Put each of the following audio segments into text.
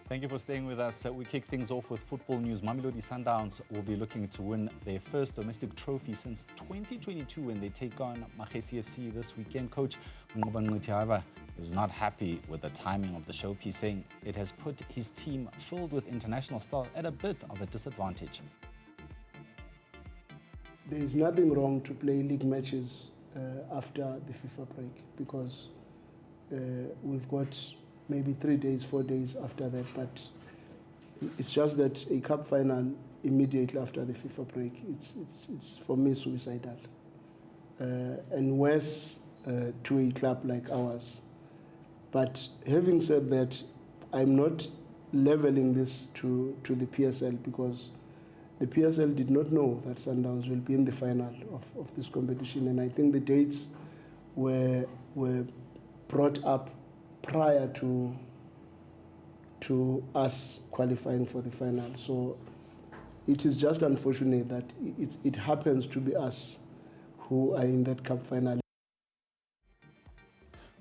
Thank you for staying with us. We kick things off with football news. Mamelodi Sundowns will be looking to win their first domestic trophy since 2022 when they take on Magesi FC this weekend. Coach Manqoba Mngqithi, however, is not happy with the timing of the showpiece, saying it has put his team filled with international stars at a bit of a disadvantage. There is nothing wrong to play league matches after the FIFA break because we've got maybe 3 days, 4 days after that, but it's just that a cup final immediately after the FIFA break, it's for me suicidal. And worse to a club like ours. But having said that, I'm not leveling this to the PSL because the PSL did not know that Sundowns will be in the final of this competition, and I think the dates were brought up prior to us qualifying for the final. So it is just unfortunate that it happens to be us who are in that cup final.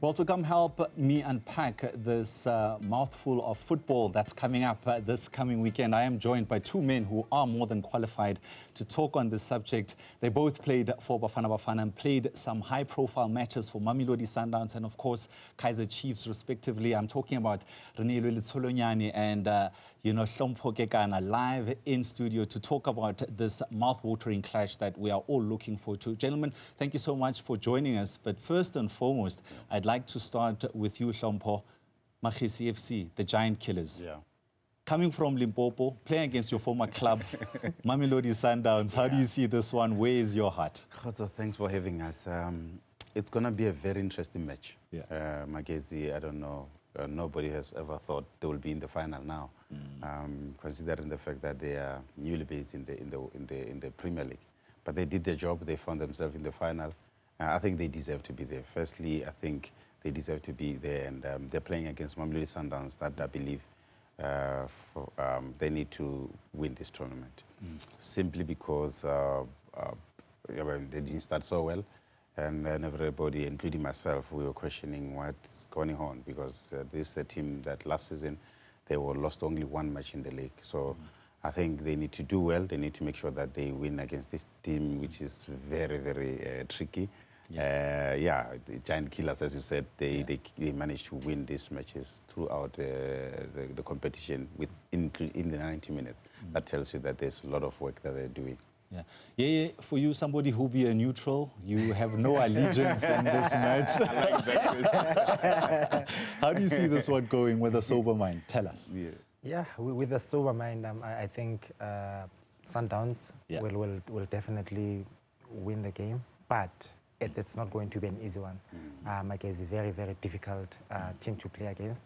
Well, to come help me unpack this mouthful of football that's coming up this coming weekend, I am joined by two men who are more than qualified to talk on this subject. They both played for Bafana Bafana and played some high-profile matches for Mamelodi Sundowns and, of course, Kaizer Chiefs, respectively. I'm talking about Reneilwe Letsholonyane and Hlompho Kekana live in studio to talk about this mouth-watering clash that we are all looking forward to. Gentlemen, thank you so much for joining us. But first and foremost, I'd like to start with you, Hlompho. Magesi FC, the Giant Killers. Yeah. Coming from Limpopo, playing against your former club, Mamelodi Sundowns. How do you see this one? Where is your heart? Khotso, thanks for having us. It's going to be a very interesting match. Yeah. Magesi, I don't know. Nobody has ever thought they will be in the final now, considering the fact that they are newly based in the Premier League. But they did their job. They found themselves in the final. I think they deserve to be there. Firstly, I think they deserve to be there, and they're playing against Mamelodi Sundowns that I believe they need to win this tournament. Simply because they didn't start so well, and then everybody, including myself, we were questioning what's going on because this is a team that last season they were lost only one match in the league. So I think they need to do well. They need to make sure that they win against this team, which is very, very tricky. The Giant Killers, as you said, they managed to win these matches throughout the competition in the 90 minutes. That tells you that there's a lot of work that they're doing. Yeah, for you, somebody who be a neutral, you have no allegiance in this match. I like that. How do you see this one going with a sober mind? Tell us. Yeah, with a sober mind, I think Sundowns will definitely win the game, but it's not going to be an easy one. Magesi is a very, very difficult team to play against.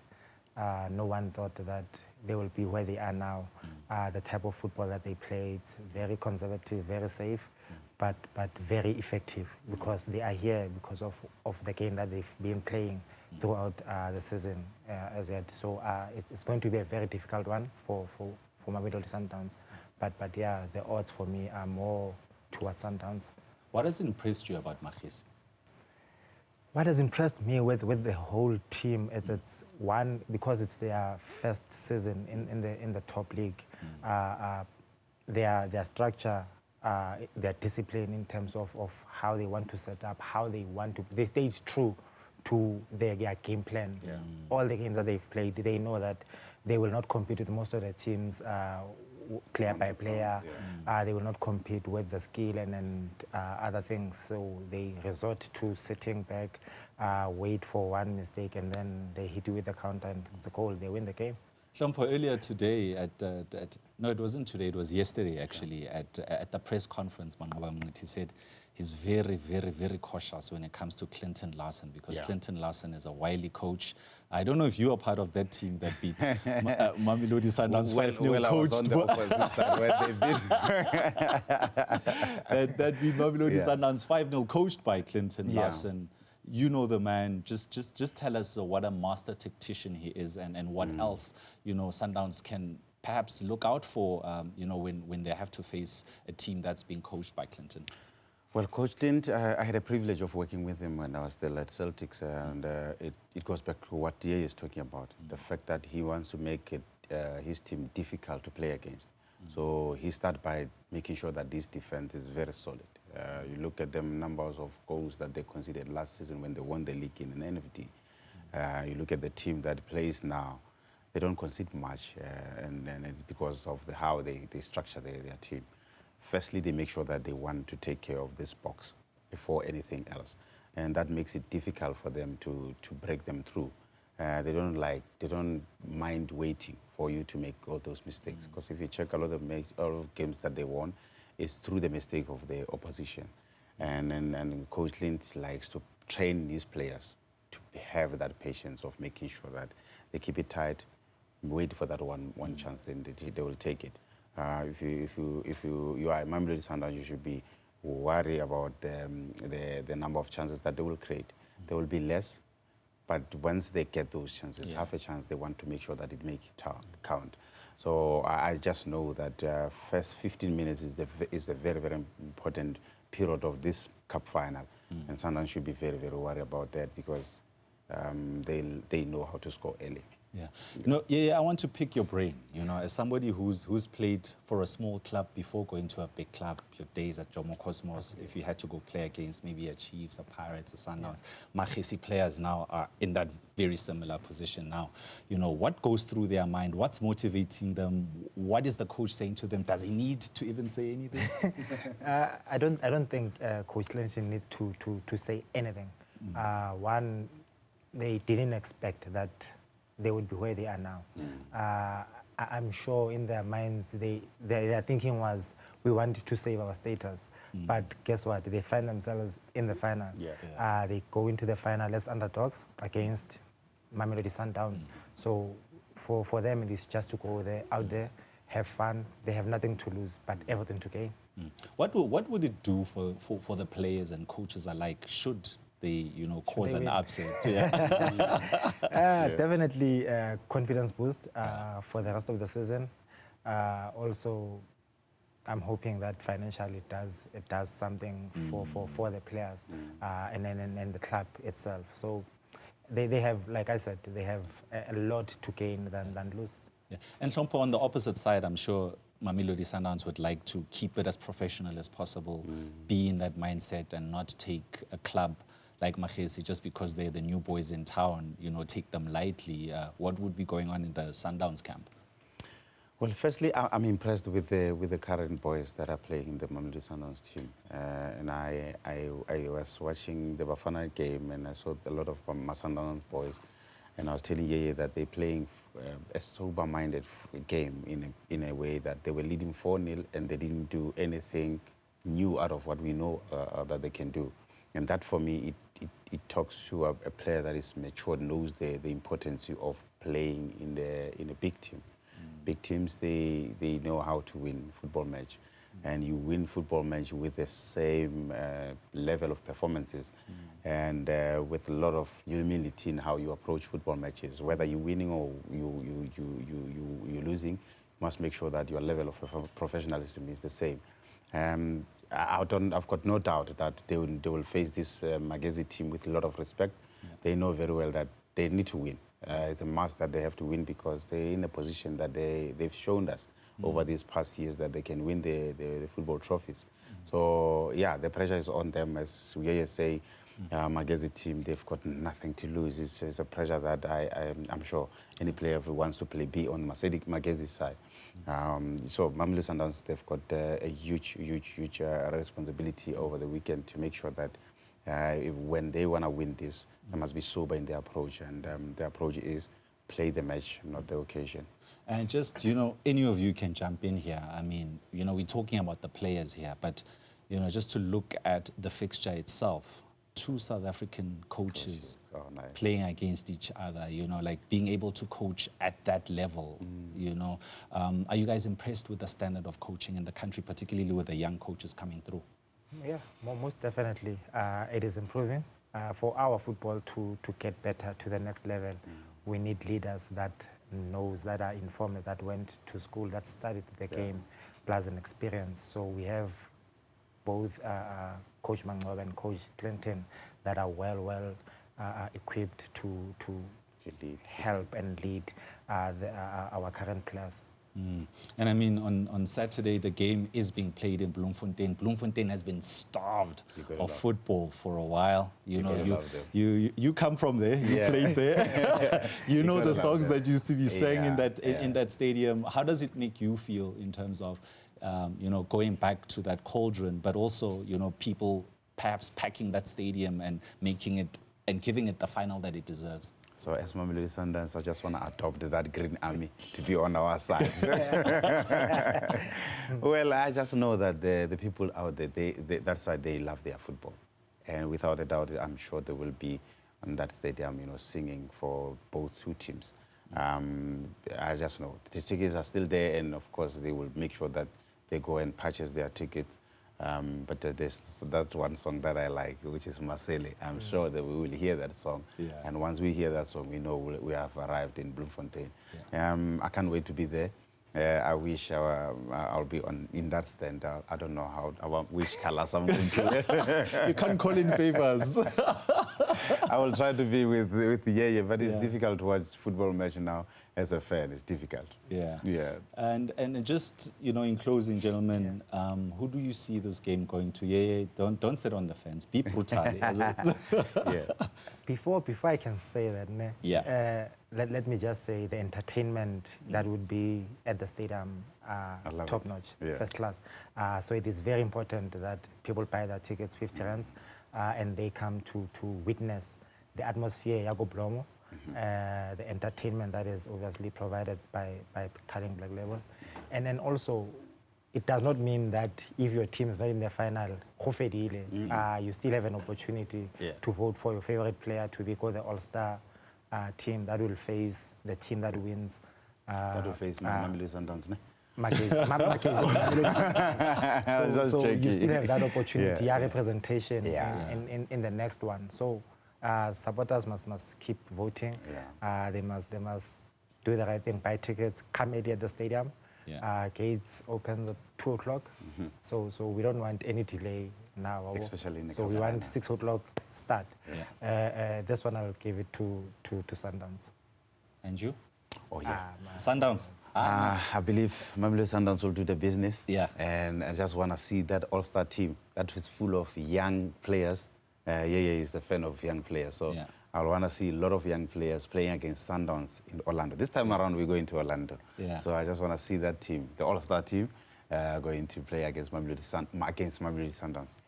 No one thought that they will be where they are now. The type of football that they play, it's very conservative, very safe, but very effective because they are here because of the game that they've been playing throughout the season as yet. So it's going to be a very difficult one for Mamelodi Sundowns. But yeah, the odds for me are more towards Sundowns. What has impressed you about Magesi? What has impressed me with the whole team, it's one, because it's their first season in the top league. Their structure, their discipline in terms of how they want to set up, how they want to, they stayed true to their game plan. All the games that they've played, they know that they will not compete with most of the teams player by player. They will not compete with the skill and other things. So they resort to sitting back, wait for one mistake, and then they hit you with the counter and it's a goal. They win the game. Hlompho, earlier today, no, it wasn't today, it was yesterday actually, at the press conference, Manqoba Mngqithi said he's very, very, very cautious when it comes to Clinton Larsen because Clinton Larsen is a wily coach. I don't know if you are part of that team that beat Mamelodi Sundowns 5-0 coached. That beat Mamelodi Sundowns 5-0 coached by Clinton Larsen. You know the man. Just tell us what a master tactician he is and what else, Sundowns can perhaps look out for, when they have to face a team that's being coached by Clinton. Well, Coach Clint, I had a privilege of working with him when I was still at Celtics, and it goes back to what DA is talking about, the fact that he wants to make it his team difficult to play against. So he started by making sure that this defense is very solid. You look at the numbers of goals that they conceded last season when they won the league in an NFD. You look at the team that plays now, they don't concede much, and it's because of how they structure their team. Firstly, they make sure that they want to take care of this box before anything else. And that makes it difficult for them to break them through. They don't mind waiting for you to make all those mistakes. Because if you check a lot of games that they won, it's through the mistake of the opposition. And Coach Lynch likes to train these players to have that patience of making sure that they keep it tight, wait for that one chance, then they will take it. If you are a Mamelodi Sundowns, you should be worried about the number of chances that they will create. There will be less, but once they get those chances, half a chance, they want to make sure that it makes it count. So I just know that first 15 minutes is a very, very important period of this cup final, and Sundowns should be very, very worried about that because they know how to score early. I want to pick your brain. As somebody who's played for a small club before going to a big club, your days at Jomo Cosmos, if you had to go play against maybe a Chiefs, a Pirates, a Sundowns, Magesi players now are in that very similar position now. What goes through their mind? What's motivating them? What is the coach saying to them? Does he need to even say anything? I don't think Coach Lynch needs to say anything. One, they didn't expect that they would be where they are now. I'm sure in their minds, their thinking was, we wanted to save our status. But guess what? They find themselves in the final. They go into the final as underdogs against Mamelodi Sundowns. So for them, it is just to go out there, have fun. They have nothing to lose, but everything to gain. What would it do for the players and coaches alike should they, cause an upset? Definitely confidence boost for the rest of the season. Also, I'm hoping that financially it does something for the players and the club itself. So they have, like I said, they have a lot to gain than lose. And Hlompho, on the opposite side, I'm sure Mamelodi Sundowns would like to keep it as professional as possible, be in that mindset and not take a club like Magesi, just because they're the new boys in town, take them lightly. What would be going on in the Sundowns camp? Well, firstly, I'm impressed with the current boys that are playing in the Mamelodi Sundowns team. And I was watching the Bafana game and I saw a lot of my Sundowns boys. And I was telling Yeye that they're playing a sober-minded game in a way that they were leading 4-0 and they didn't do anything new out of what we know that they can do. And that, for me, it talks to a player that is mature, knows the importance of playing in a big team. Big teams, they know how to win football match. And you win football match with the same level of performances and with a lot of humility in how you approach football matches. Whether you're winning or you're losing, you must make sure that your level of professionalism is the same. I've got no doubt that they will face this Magesi team with a lot of respect. They know very well that they need to win. It's a must that they have to win because they're in a position that they've shown us over these past years that they can win the football trophies. So, yeah, the pressure is on them. As we say, Magesi team, they've got nothing to lose. It's just a pressure that I'm sure any player who wants to be on Magesi's side. So Mamelodi Sundowns, they've got a huge responsibility over the weekend to make sure that when they want to win this, they must be sober in their approach, and their approach is play the match, not the occasion. And just, any of you can jump in here. I mean, we're talking about the players here, but, just to look at the fixture itself, 2 South African coaches playing against each other, like being able to coach at that level, Are you guys impressed with the standard of coaching in the country, particularly with the young coaches coming through? Yeah, most definitely. It is improving. For our football to get better to the next level, we need leaders that are informed, that went to school, that studied the game, plus an experience. So we have both Coach Manqoba and Coach Clinton that are well equipped to help and lead our current players. And I mean, on Saturday, the game is being played in Bloemfontein. Bloemfontein has been starved of football for a while. You come from there, you played there. You know the songs that used to be sang in that stadium. How does it make you feel in terms of, going back to that cauldron, but also, people perhaps packing that stadium and making it and giving it the final that it deserves? So as Mamelodi Sundowns, I just want to adopt that green army to be on our side. Well, I just know that the people out there, that side, they love their football. And without a doubt, I'm sure they will be on that stadium, singing for both two teams. I just know the tickets are still there, and of course, they will make sure that they go and purchase their tickets. But there's that one song that I like, which is Masele. I'm sure that we will hear that song. Yeah. And once we hear that song, we know we have arrived in Bloemfontein. Yeah. I can't wait to be there. I wish I'll be in that stand. I don't know which colors I'm going to wear. You can't call in favors. I will try to be with Yeye, but it's difficult to watch football match now as a fan. It's difficult. Yeah. Yeah. And just, in closing, gentlemen, who do you see this game going to? Yeye, don't sit on the fence. Be brutal. Before I can say that, let me just say the entertainment that would be at the stadium, top-notch, first class. So it is very important that people buy their tickets, 50 rands, and they come to witness the atmosphere, Yago Blomo, the entertainment that is obviously provided by Cutting Black Label. And then also, it does not mean that if your team is not in the final, you still have an opportunity to vote for your favorite player to become the all-star team that will face the team that wins. That will face Mamelodi Sundowns, ne? So you still have that opportunity, representation in the next one. So supporters must keep voting. They must do the right thing, buy tickets, come early at the stadium. Gates open at 2 o'clock. So we don't want any delay now. Especially in the So we want 6 o'clock start. This one I'll give it to Sundowns. And you? Oh, yeah. Sundowns. I believe Mamelodi Sundowns will do the business. Yeah. And I just want to see that all-star team that is full of young players. Yeye is a fan of young players. So I want to see a lot of young players playing against Sundowns in Orlando. This time around, we're going to Orlando. So I just want to see that team, the all-star team, going to play against Mamelodi Sundowns.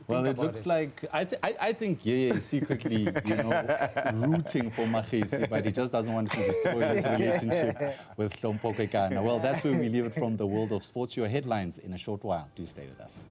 Well, it looks like I think Yeye is secretly, rooting for Magesi, but he just doesn't want to destroy his relationship with Hlompho Kekana. Well, that's where we leave it from the world of sports. Your headlines in a short while. Do stay with us.